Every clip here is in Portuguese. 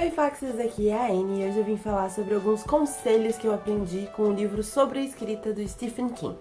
Oi Foxes, aqui é a Anne e hoje eu vim falar sobre alguns conselhos que eu aprendi com o livro Sobre a Escrita do Stephen King.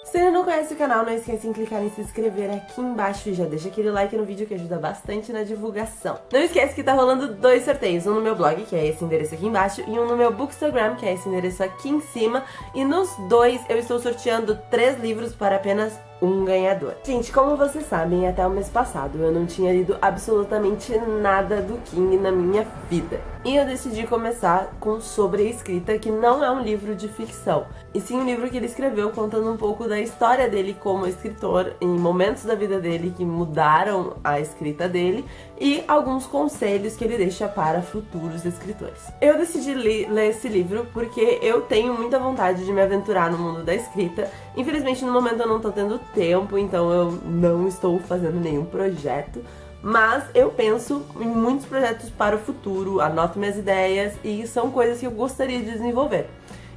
Se ainda não conhece o canal, não esqueça em clicar em se inscrever aqui embaixo e já deixa aquele like no vídeo que ajuda bastante na divulgação. Não esquece que tá rolando 2 sorteios, um no meu blog, que é esse endereço aqui embaixo, e um no meu Bookstagram, que é esse endereço aqui em cima, e nos dois eu estou sorteando 3 livros para apenas um ganhador. Gente, como vocês sabem, até o mês passado eu não tinha lido absolutamente nada do King na minha vida. E eu decidi começar com Sobre a Escrita, que não é um livro de ficção, e sim um livro que ele escreveu contando um pouco da história dele como escritor, em momentos da vida dele que mudaram a escrita dele, e alguns conselhos que ele deixa para futuros escritores. Eu decidi ler esse livro porque eu tenho muita vontade de me aventurar no mundo da escrita. Infelizmente no momento eu não tô tendo tempo, então eu não estou fazendo nenhum projeto, mas eu penso em muitos projetos para o futuro, anoto minhas ideias e são coisas que eu gostaria de desenvolver.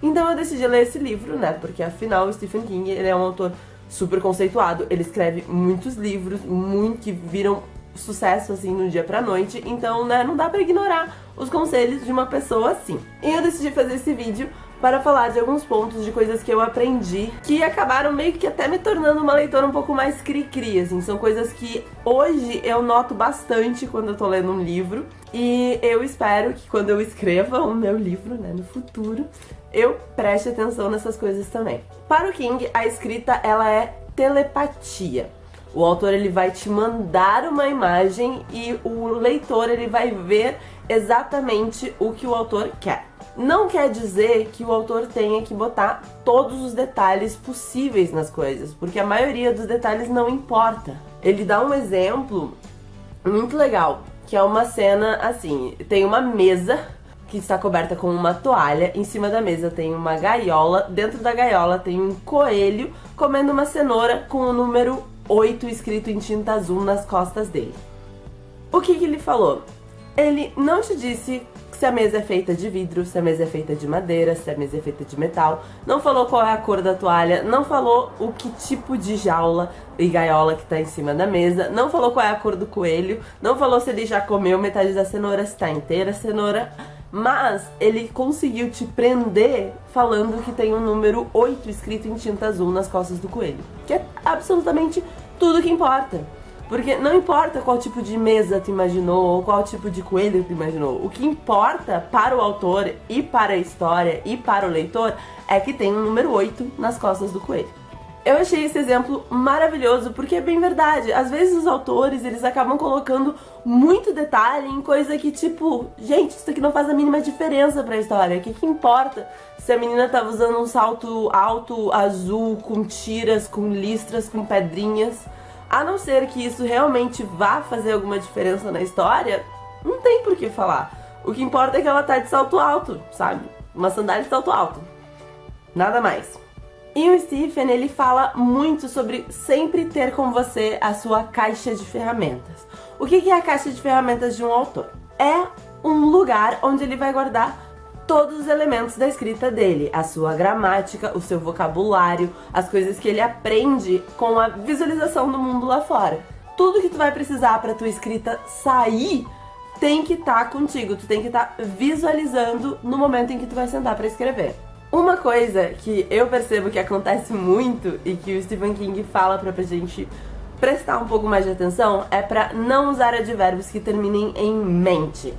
Então eu decidi ler esse livro, né, porque afinal o Stephen King, ele é um autor super conceituado, ele escreve muitos livros, que viram sucesso assim no dia pra noite, então, né, não dá pra ignorar os conselhos de uma pessoa assim. E eu decidi fazer esse vídeo para falar de alguns pontos de coisas que eu aprendi que acabaram meio que até me tornando uma leitora um pouco mais cri-cri, assim. São coisas que hoje eu noto bastante quando eu tô lendo um livro e eu espero que quando eu escreva o meu livro, né, no futuro, eu preste atenção nessas coisas também. Para o King, a escrita, ela é telepatia. O autor, ele vai te mandar uma imagem e o leitor, ele vai ver exatamente o que o autor quer. Não quer dizer que o autor tenha que botar todos os detalhes possíveis nas coisas, porque a maioria dos detalhes não importa. Ele dá um exemplo muito legal, que é uma cena assim, tem uma mesa que está coberta com uma toalha, em cima da mesa tem uma gaiola, dentro da gaiola tem um coelho comendo uma cenoura com o número 8 escrito em tinta azul nas costas dele. O que ele falou? Ele não te disse se a mesa é feita de vidro, se a mesa é feita de madeira, se a mesa é feita de metal, não falou qual é a cor da toalha, não falou o que tipo de jaula e gaiola que tá em cima da mesa, não falou qual é a cor do coelho, não falou se ele já comeu metade da cenoura, se tá inteira a cenoura, mas ele conseguiu te prender falando que tem um número 8 escrito em tinta azul nas costas do coelho, que é absolutamente tudo que importa. Porque não importa qual tipo de mesa tu imaginou ou qual tipo de coelho tu imaginou. O que importa para o autor e para a história e para o leitor é que tem um número 8 nas costas do coelho. Eu achei esse exemplo maravilhoso porque é bem verdade. Às vezes os autores, eles acabam colocando muito detalhe em coisa que tipo, gente, isso aqui não faz a mínima diferença pra história. O que importa se a menina tava usando um salto alto, azul, com tiras, com listras, com pedrinhas? A não ser que isso realmente vá fazer alguma diferença na história, não tem por que falar. O que importa é que ela tá de salto alto, sabe? Uma sandália de salto alto. Nada mais. E o Stephen, ele fala muito sobre sempre ter com você a sua caixa de ferramentas. O que é a caixa de ferramentas de um autor? É um lugar onde ele vai guardar todos os elementos da escrita dele, a sua gramática, o seu vocabulário, as coisas que ele aprende com a visualização do mundo lá fora. Tudo que tu vai precisar para tua escrita sair tem que estar contigo, tu tem que estar visualizando no momento em que tu vai sentar para escrever. Uma coisa que eu percebo que acontece muito e que o Stephen King fala pra gente prestar um pouco mais de atenção é pra não usar advérbios que terminem em mente.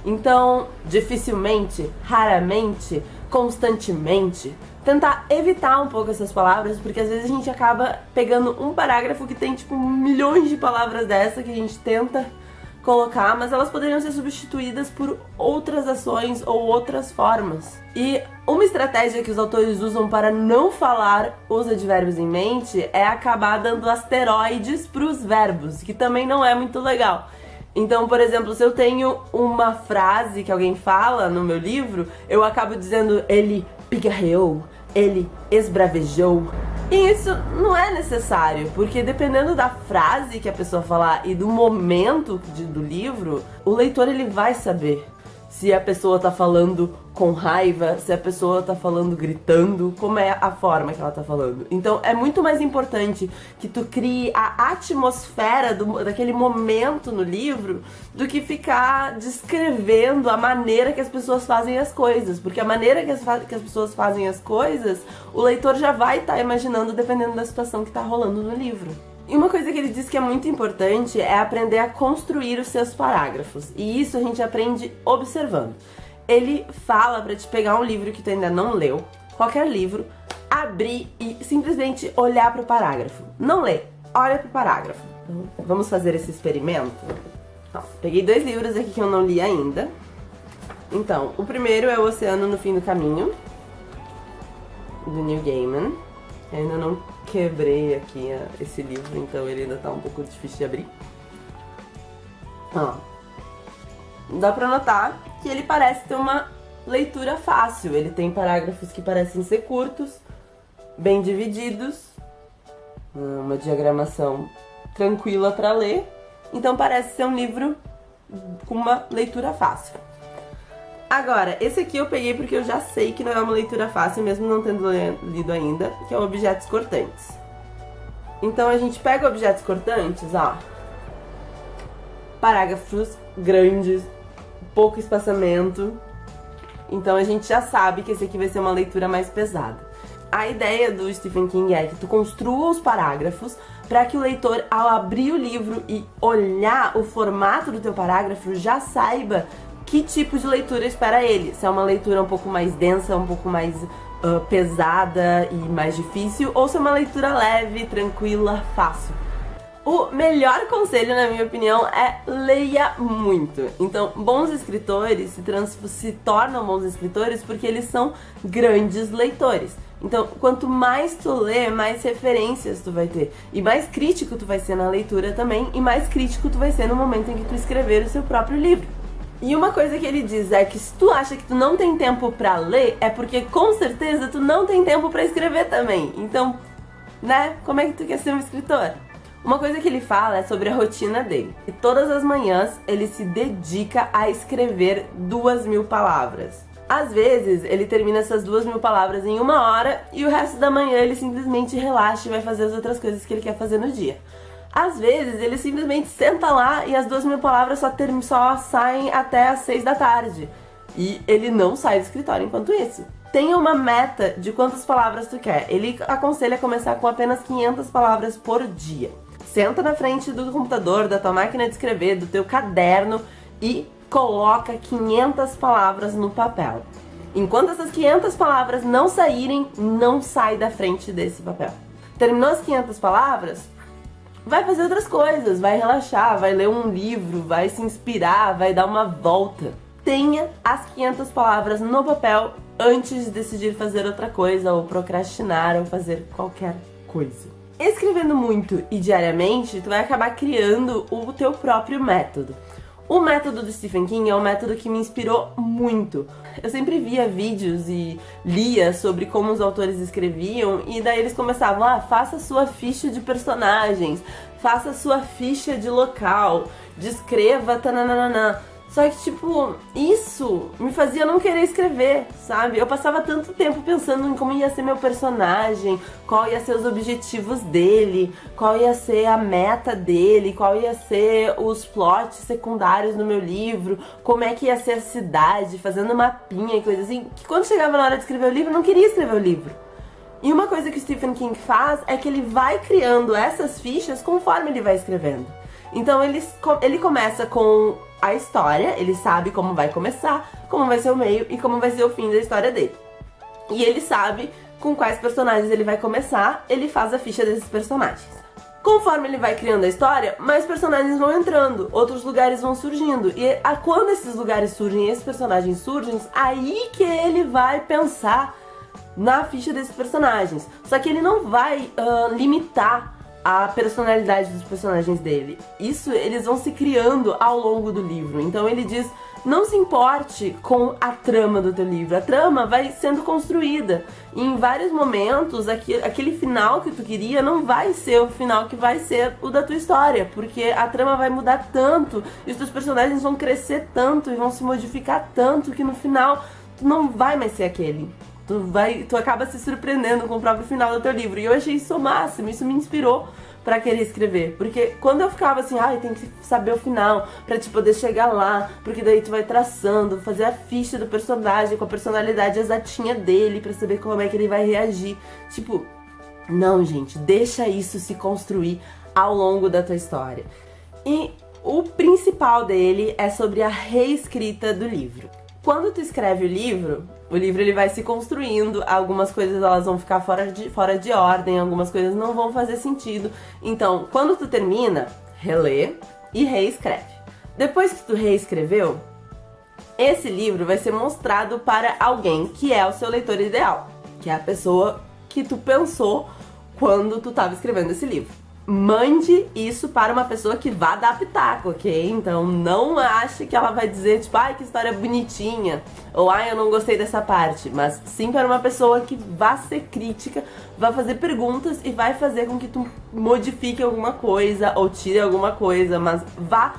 Então, dificilmente, raramente, constantemente, tentar evitar um pouco essas palavras, porque às vezes a gente acaba pegando um parágrafo que tem tipo milhões de palavras dessa que a gente tenta colocar, mas elas poderiam ser substituídas por outras ações ou outras formas. E uma estratégia que os autores usam para não falar os advérbios em mente é acabar dando asteroides para os verbos, que também não é muito legal. Então, por exemplo, se eu tenho uma frase que alguém fala no meu livro, eu acabo dizendo ele pigarreou, ele esbravejou. E isso não é necessário, porque dependendo da frase que a pessoa falar e do momento do livro, o leitor, ele vai saber se a pessoa tá falando com raiva, se a pessoa tá falando gritando, como é a forma que ela tá falando. Então é muito mais importante que tu crie a atmosfera daquele momento no livro do que ficar descrevendo a maneira que as pessoas fazem as coisas. Porque a maneira que as pessoas fazem as coisas, o leitor já vai estar imaginando dependendo da situação que tá rolando no livro. E uma coisa que ele diz que é muito importante é aprender a construir os seus parágrafos. E isso a gente aprende observando. Ele fala pra te pegar um livro que tu ainda não leu, qualquer livro, abrir e simplesmente olhar pro parágrafo. Não lê, olha pro parágrafo. Vamos fazer esse experimento? Ó, peguei 2 livros aqui que eu não li ainda. Então, o primeiro é O Oceano no Fim do Caminho, do Neil Gaiman. Eu ainda não quebrei aqui esse livro, então ele ainda tá um pouco difícil de abrir. Ó, dá pra notar que ele parece ter uma leitura fácil. Ele tem parágrafos que parecem ser curtos, bem divididos, uma diagramação tranquila pra ler. Então parece ser um livro com uma leitura fácil. Agora, esse aqui eu peguei porque eu já sei que não é uma leitura fácil, mesmo não tendo lido ainda, que é o Objetos Cortantes. Então a gente pega objetos cortantes, ó, parágrafos grandes, pouco espaçamento, então a gente já sabe que esse aqui vai ser uma leitura mais pesada. A ideia do Stephen King é que tu construa os parágrafos para que o leitor, ao abrir o livro e olhar o formato do teu parágrafo, já saiba que tipo de leitura espera ele. Se é uma leitura um pouco mais densa, um pouco mais pesada e mais difícil, ou se é uma leitura leve, tranquila, fácil. O melhor conselho, na minha opinião, é leia muito. Então, bons escritores se tornam bons escritores porque eles são grandes leitores. Então, quanto mais tu lê, mais referências tu vai ter. E mais crítico tu vai ser na leitura também, e mais crítico tu vai ser no momento em que tu escrever o seu próprio livro. E uma coisa que ele diz é que se tu acha que tu não tem tempo pra ler, é porque com certeza tu não tem tempo pra escrever também. Então, né, como é que tu quer ser um escritor? Uma coisa que ele fala é sobre a rotina dele. E todas as manhãs ele se dedica a escrever 2.000 palavras. Às vezes ele termina essas 2.000 palavras em 1 hora e o resto da manhã ele simplesmente relaxa e vai fazer as outras coisas que ele quer fazer no dia. Às vezes ele simplesmente senta lá e as 2.000 palavras só saem até às 6 da tarde. E ele não sai do escritório enquanto isso. Tenha uma meta de quantas palavras tu quer. Ele aconselha começar com apenas 500 palavras por dia. Senta na frente do computador, da tua máquina de escrever, do teu caderno e coloca 500 palavras no papel. Enquanto essas 500 palavras não saírem, não sai da frente desse papel. Terminou as 500 palavras? Vai fazer outras coisas, vai relaxar, vai ler um livro, vai se inspirar, vai dar uma volta. Tenha as 500 palavras no papel antes de decidir fazer outra coisa, ou procrastinar, ou fazer qualquer coisa. Escrevendo muito e diariamente, tu vai acabar criando o teu próprio método. O método do Stephen King é um método que me inspirou muito. Eu sempre via vídeos e lia sobre como os autores escreviam e daí eles começavam, faça sua ficha de personagens, faça sua ficha de local, descreva tananana. Só que, tipo, isso me fazia não querer escrever, sabe? Eu passava tanto tempo pensando em como ia ser meu personagem, qual ia ser os objetivos dele, qual ia ser a meta dele, qual ia ser os plots secundários no meu livro, como é que ia ser a cidade, fazendo mapinha e coisa assim, que quando chegava na hora de escrever o livro, eu não queria escrever o livro. E uma coisa que o Stephen King faz é que ele vai criando essas fichas conforme ele vai escrevendo. Então ele começa com a história, ele sabe como vai começar, como vai ser o meio e como vai ser o fim da história dele. E ele sabe com quais personagens ele vai começar, ele faz a ficha desses personagens. Conforme ele vai criando a história, mais personagens vão entrando, outros lugares vão surgindo. E quando esses lugares surgem e esses personagens surgem, aí que ele vai pensar na ficha desses personagens. Só que ele não vai limitar a personalidade dos personagens dele. Isso eles vão se criando ao longo do livro. Então ele diz, não se importe com a trama do teu livro. A trama vai sendo construída. E em vários momentos, aquele final que tu queria não vai ser o final que vai ser o da tua história. Porque a trama vai mudar tanto, e os teus personagens vão crescer tanto e vão se modificar tanto, que no final tu não vai mais ser aquele. Tu acaba se surpreendendo com o próprio final do teu livro. E eu achei isso o máximo, isso me inspirou pra querer escrever. Porque quando eu ficava assim, tem que saber o final pra te poder chegar lá, porque daí tu vai traçando, fazer a ficha do personagem com a personalidade exatinha dele pra saber como é que ele vai reagir. Tipo, não, gente, deixa isso se construir ao longo da tua história. E o principal dele é sobre a reescrita do livro. Quando tu escreve o livro ele vai se construindo, algumas coisas elas vão ficar fora de ordem, algumas coisas não vão fazer sentido. Então, quando tu termina, relê e reescreve. Depois que tu reescreveu, esse livro vai ser mostrado para alguém que é o seu leitor ideal, que é a pessoa que tu pensou quando tu estava escrevendo esse livro. Mande isso para uma pessoa que vá dar pitaco, ok? Então não ache que ela vai dizer, tipo, que história bonitinha, ou eu não gostei dessa parte, mas sim para uma pessoa que vá ser crítica, vai fazer perguntas e vai fazer com que tu modifique alguma coisa ou tire alguma coisa, mas vá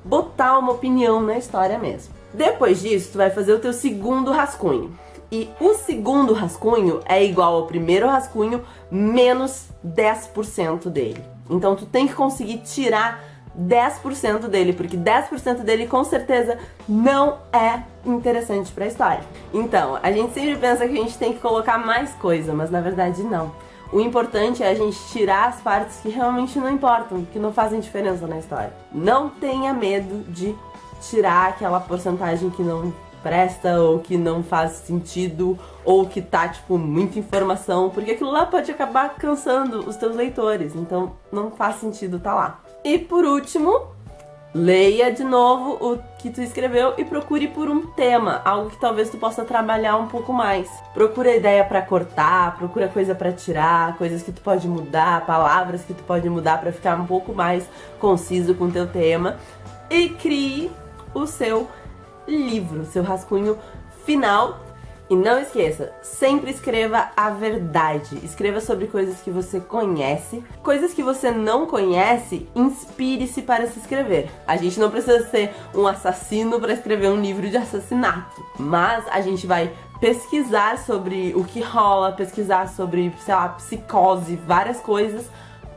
botar uma opinião na história mesmo. Depois disso, tu vai fazer o teu segundo rascunho. E o segundo rascunho é igual ao primeiro rascunho menos 10% dele. Então tu tem que conseguir tirar 10% dele, porque 10% dele com certeza não é interessante pra história. Então, a gente sempre pensa que a gente tem que colocar mais coisa, mas na verdade não. O importante é a gente tirar as partes que realmente não importam, que não fazem diferença na história. Não tenha medo de tirar aquela porcentagem que não presta, ou que não faz sentido, ou que tá, tipo, muita informação, porque aquilo lá pode acabar cansando os teus leitores, então não faz sentido tá lá. E por último, leia de novo o que tu escreveu e procure por um tema, algo que talvez tu possa trabalhar um pouco mais. Procura ideia pra cortar, procura coisa pra tirar, coisas que tu pode mudar, palavras que tu pode mudar pra ficar um pouco mais conciso com o teu tema, e crie o seu livro, seu rascunho final. E não esqueça, sempre escreva a verdade. Escreva sobre coisas que você conhece. Coisas que você não conhece, inspire-se para se escrever. A gente não precisa ser um assassino para escrever um livro de assassinato, mas a gente vai pesquisar sobre o que rola, pesquisar sobre, sei lá, psicose, várias coisas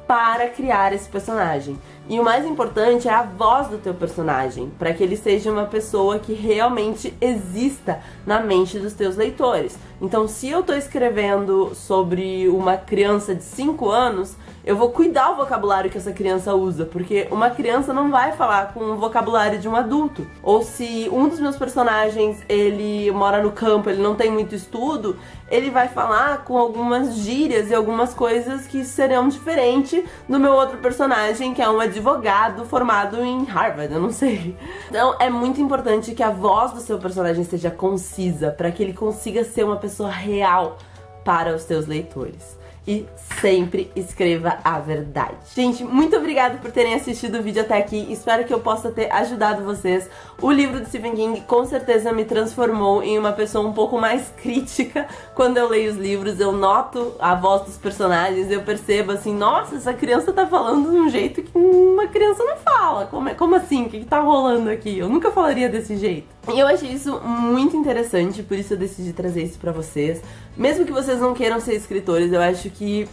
para criar esse personagem. E o mais importante é a voz do teu personagem, para que ele seja uma pessoa que realmente exista na mente dos teus leitores. Então, se eu tô escrevendo sobre uma criança de 5 anos, eu vou cuidar o vocabulário que essa criança usa, porque uma criança não vai falar com o vocabulário de um adulto. Ou se um dos meus personagens, ele mora no campo, ele não tem muito estudo, ele vai falar com algumas gírias e algumas coisas que serão diferentes do meu outro personagem, que é um advogado formado em Harvard, eu não sei. Então é muito importante que a voz do seu personagem seja concisa, para que ele consiga ser uma pessoa real para os teus leitores. E sempre escreva a verdade. Gente, muito obrigada por terem assistido o vídeo até aqui. Espero que eu possa ter ajudado vocês. O livro do Stephen King com certeza me transformou em uma pessoa um pouco mais crítica. Quando eu leio os livros, eu noto a voz dos personagens, eu percebo assim, nossa, essa criança tá falando de um jeito que uma criança não fala. Como assim? O que tá rolando aqui? Eu nunca falaria desse jeito. E eu achei isso muito interessante, por isso eu decidi trazer isso pra vocês. Mesmo que vocês não queiram ser escritores, eu acho que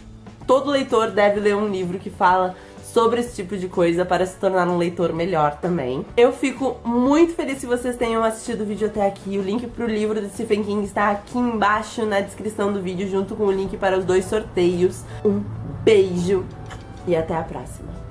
todo leitor deve ler um livro que fala sobre esse tipo de coisa para se tornar um leitor melhor também. Eu fico muito feliz se vocês tenham assistido o vídeo até aqui. O link pro livro do Stephen King está aqui embaixo na descrição do vídeo, junto com o link para os 2 sorteios. Um beijo e até a próxima!